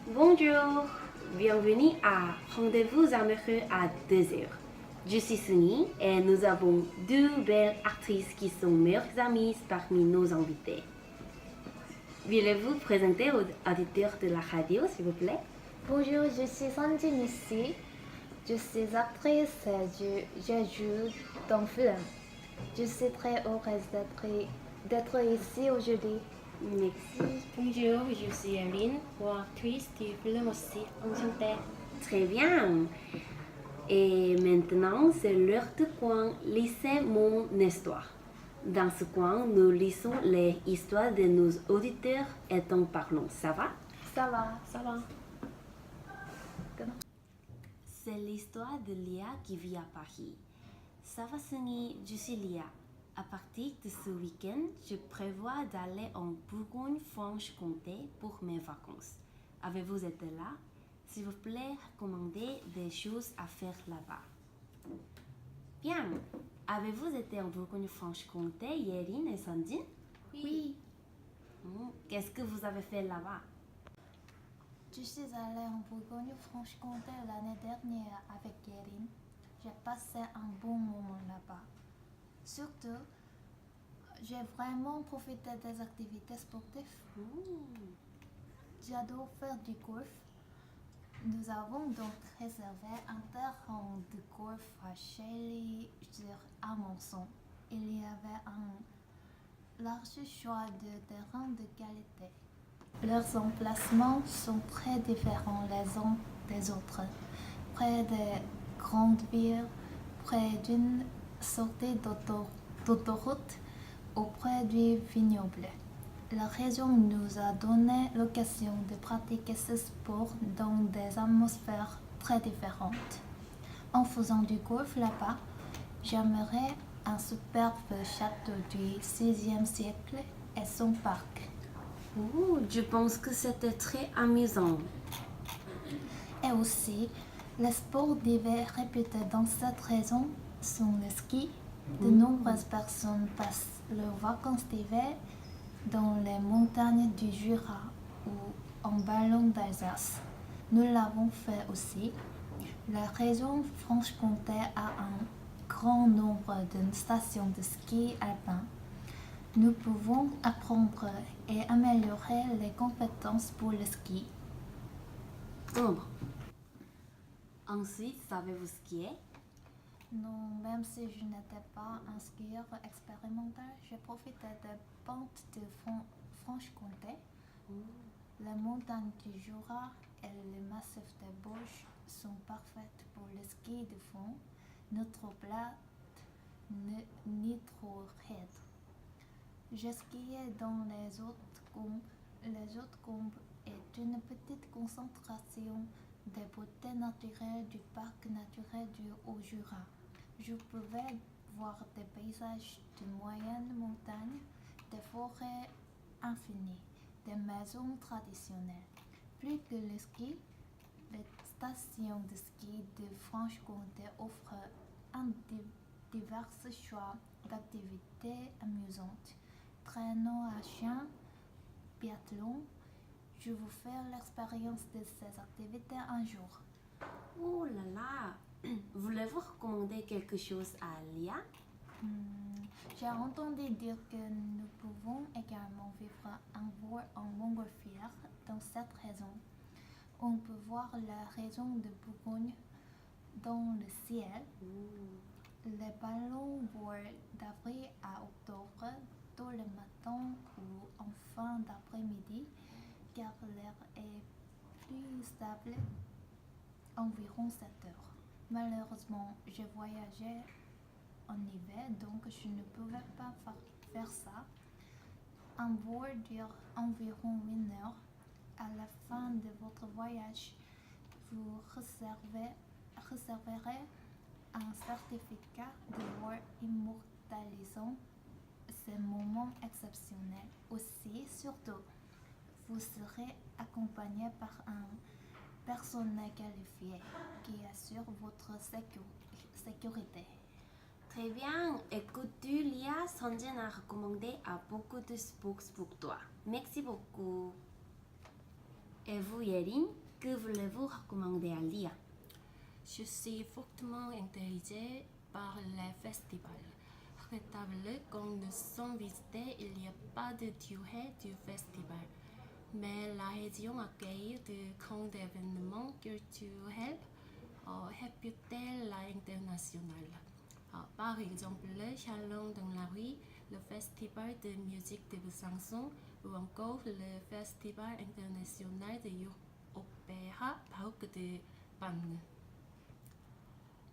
Bonjour, bienvenue à Rendez-vous amoureux à 2 heures. Je suis Sunny et nous avons deux belles actrices qui sont meilleures amies parmi nos invités. Voulez-vous présenter aux auditeurs de la radio, s'il vous plaît? Bonjour, je suis Sandy Nissi. Je suis actrice et je joue dans le film. Je suis très heureuse d'être ici aujourd'hui. Merci. Bonjour, je suis Erin, actrice du film aussi, enchantée. Très bien. Et maintenant, c'est l'heure du coin Lisez mon histoire. Dans ce coin, nous lisons les histoires de nos auditeurs et en parlons. Ça va? Ça va. Ça va? C'est l'histoire de Lia qui vit à Paris. Ça va, Sunny, je suis Lia. À partir de ce week-end, je prévois d'aller en Bourgogne-Franche-Comté pour mes vacances. Avez-vous été là? S'il vous plaît, recommandez des choses à faire là-bas. Bien. Avez-vous été en Bourgogne-Franche-Comté, Yerin et Sandine? Oui. Qu'est-ce que vous avez fait là-bas? Je suis allée en Bourgogne-Franche-Comté l'année dernière avec Erin. J'ai passé un bon moment là-bas. Surtout, j'ai vraiment profité des activités sportives. J'adore faire du golf. Nous avons donc réservé un terrain de golf à Chély-sur-Amançon. Il y avait un large choix de terrains de qualité. Leurs emplacements sont très différents les uns des autres. Près des grandes villes, près d'une sortie d'autoroute, auprès du vignoble. La région nous a donné l'occasion de pratiquer ce sport dans des atmosphères très différentes. En faisant du golf là-bas, j'aimerais un superbe château du VIe siècle et son parc. Je pense que c'était très amusant. Et aussi, les sports d'hiver réputés dans cette région sont le ski. De nombreuses personnes passent leurs vacances d'hiver dans les montagnes du Jura ou en ballon d'Alsace. Nous l'avons fait aussi. La région Franche-Comté a un grand nombre de stations de ski alpin. Nous pouvons apprendre et améliorer les compétences pour le ski. Ensuite, savez-vous skier? Non, même si je n'étais pas un skieur expérimental, j'ai profité des pentes de Franche-Comté. Les montagnes du Jura et les massifs des Bauges sont parfaites pour le ski de fond, ni trop plate, ni trop raide. J'ai skié dans les autres combes. Les autres combes est une petite concentration des beautés naturelles du parc naturel du Haut-Jura. Je pouvais voir des paysages de moyenne montagne, des forêts infinies, des maisons traditionnelles. Plus que le ski, les stations de ski de Franche-Comté offrent un divers choix d'activités amusantes. Traîneau à chien, biathlon. Je vous faire l'expérience de ces activités un jour. Oh là là! Voulez-vous recommander quelque chose à Lia? J'ai entendu dire que nous pouvons également vivre un vol en montgolfière dans cette région. On peut voir la région de Bourgogne dans le ciel. Les ballons volent d'avril à octobre, tôt le matin ou en fin d'après-midi, car l'air est plus stable, environ 7 heures. Malheureusement, j'ai voyagé en hiver, donc je ne pouvais pas faire ça. Un vol dure environ 1 heure. À la fin de votre voyage, vous recevrez un certificat de vol immortalisant ces moments exceptionnels. Aussi, surtout, vous serez accompagné par un personnel qualifié qui assure votre sécurité. Très bien. Écoute-tu, Lia, Sanjin a recommandé à beaucoup de books pour toi. Merci beaucoup. Et vous, Yerin, que voulez-vous recommander à Lia? Je suis fortement intéressée par les festivals. Regrettable, quand nous sommes visités, il n'y a pas de durée du festival. Mais la région accueille de grands événements culturels réputés à l'international. Par exemple, le Salon dans la rue, le Festival de musique de Besançon ou encore le Festival international de opéra baroque de Panne.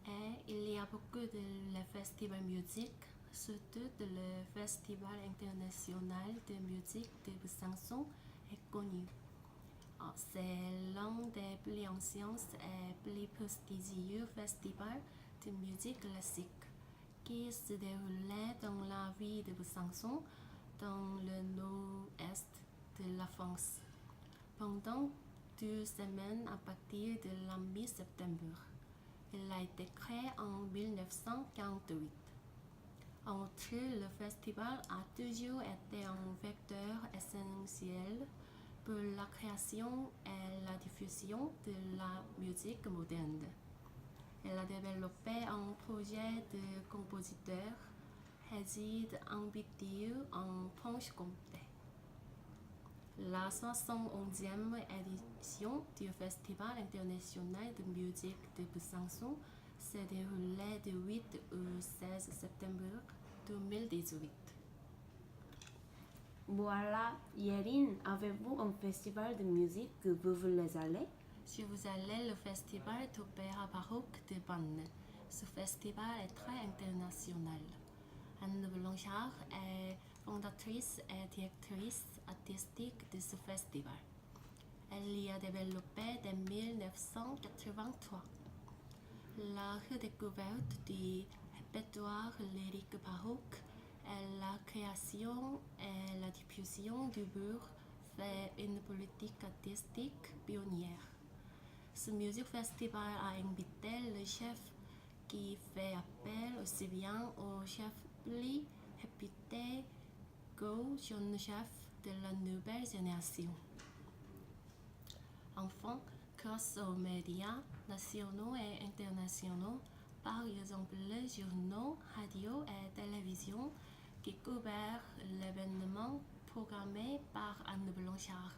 Et il y a beaucoup de festivals de musique, surtout le Festival international de musique de Besançon est connu. C'est l'un des plus anciens et plus prestigieux festivals de musique classique qui se déroulait dans la ville de Besançon, dans le nord-est de la France, pendant 2 semaines à partir de la mi-septembre. Il a été créé en 1948. En outre, le festival a toujours été un vecteur essentiel pour la création et la diffusion de la musique moderne. Elle a développé un projet de compositeur réside ambitieux en Franche-Comté. La 71e édition du Festival international de musique de Besançon s'est déroulée du 8 au 16 septembre 2018. Voilà, Yerin, avez-vous un festival de musique que vous voulez aller? Je vous allais au festival d'opéra baroque de Panne. Ce festival est très international. Anne Blanchard est fondatrice et directrice artistique de ce festival. Elle y a développé dès 1983 la redécouverte du répertoire lyrique baroque et la création et la diffusion du bourg fait une politique artistique pionnière. Ce music festival a invité le chef qui fait appel aussi bien aux chefs plus réputés qu'aux jeunes chefs de la nouvelle génération. Enfin, grâce aux médias nationaux et internationaux, par exemple les journaux, radios et télévisions, qui couvrent l'événement programmé par Anne Blanchard.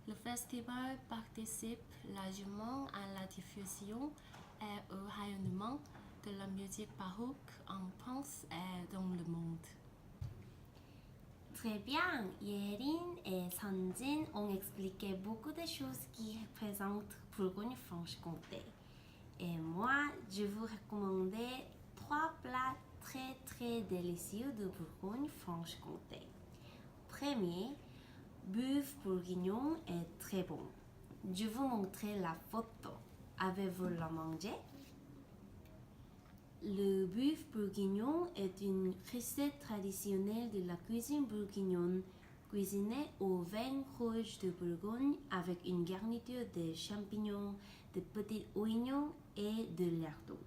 Le festival participe largement à la diffusion et au rayonnement de la musique baroque en France et dans le monde. Très bien, Yerin et Sanjin ont expliqué beaucoup de choses qui représentent Bourgogne-Franche-Comté. Et moi, je vous recommandais 3 plats très délicieux de Bourgogne-Franche-Comté. Premier, bœuf bourguignon est très bon. Je vous montrer la photo. Avez-vous la mangé? Le bœuf bourguignon est une recette traditionnelle de la cuisine bourguignonne, cuisinée au vin rouge de Bourgogne avec une garniture de champignons, de petits oignons et de lardons.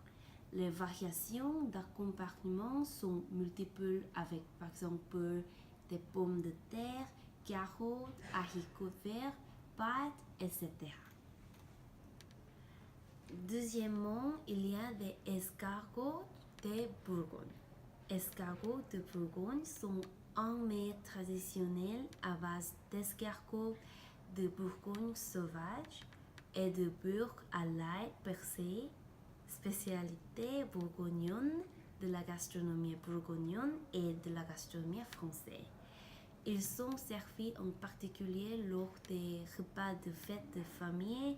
Les variations d'accompagnement sont multiples avec par exemple des pommes de terre, carottes, haricots verts, pâtes, etc. Deuxièmement, il y a des escargots de Bourgogne. Escargots de Bourgogne sont un mets traditionnel à base d'escargots de Bourgogne sauvage et de beurre à l'ail percé, spécialité bourguignonne de la gastronomie bourguignonne et de la gastronomie française. Ils sont servis en particulier lors des repas de fête de famille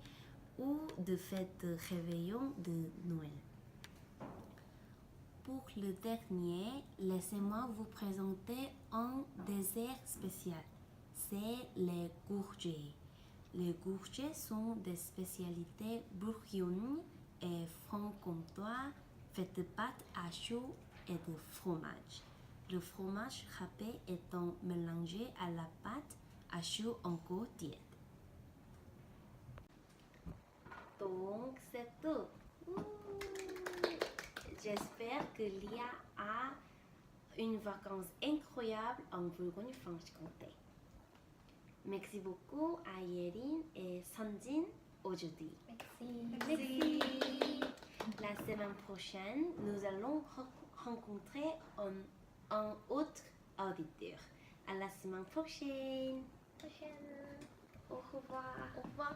ou de fête de réveillon de Noël. Pour le dernier, laissez-moi vous présenter un dessert spécial. C'est les gourgets. Les gourgets sont des spécialités bourguignonnes et franc-comtois faites de pâte à choux et de fromage. Le fromage râpé étant mélangé à la pâte à choux encore tiède. Donc c'est tout. J'espère que que Lia a une vacance incroyable en Bourgogne-Franche-Comté. Merci beaucoup à Yerin et Sandine aujourd'hui. Merci. La semaine prochaine, nous allons rencontrer un autre auditeur. À la semaine prochaine. Au revoir. Au revoir.